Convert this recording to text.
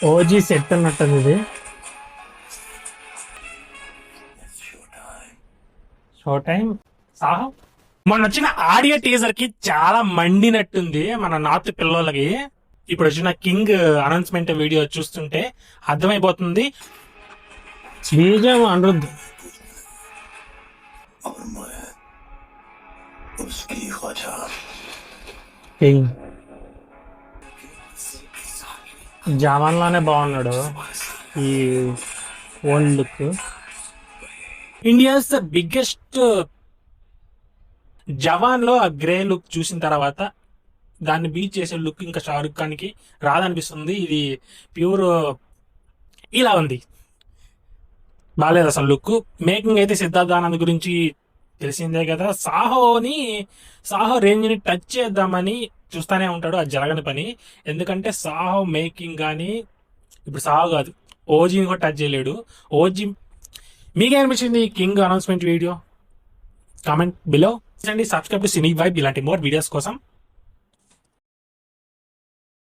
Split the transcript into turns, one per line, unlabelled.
OG set అన్నట్టుంది ఇది. Show time. Saaho మొన్న వచ్చిన ఆడియో టీజర్ కి చాలా మండినట్టుంది మన నార్త్ పిల్లలకి. ఇప్పుడు వచ్చిన కింగ్ అనౌన్స్మెంట్ వీడియో చూస్తుంటే అర్థమైపోతుంది. బీజం అనిరుద్ధ్. కింగ్ జవాన్ లానే బాగున్నాడు ఈ old look. India's the biggest Jawan లో ఆ గ్రే లుక్ చూసిన తర్వాత దాన్ని బీట్ చేసే లుక్ ఇంకా షారుఖ్ ఖాన్ కి రాదనిపిస్తుంది. ఇది ప్యూర్ ఇలా ఉంది, బాగాలేదు అసలు లుక్. మేకింగ్ అయితే సిద్ధార్థ్ ఆనంద్ గురించి తెలిసిందే కదా. సాహో రేంజ్ ని టచ్ చేద్దామని చూస్తానే ఉంటాడు, అది జరగని పని. ఎందుకంటే సాహో మేకింగ్ కానీ ఇప్పుడు సాహో కాదు ఓజీని కూడా టచ్ చేయలేడు. ఓజీ మీకేమనిపించింది king announcement video? Comment below. Subscribe to cine vibe ఇలాంటి మోర్ వీడియోస్ కోసం.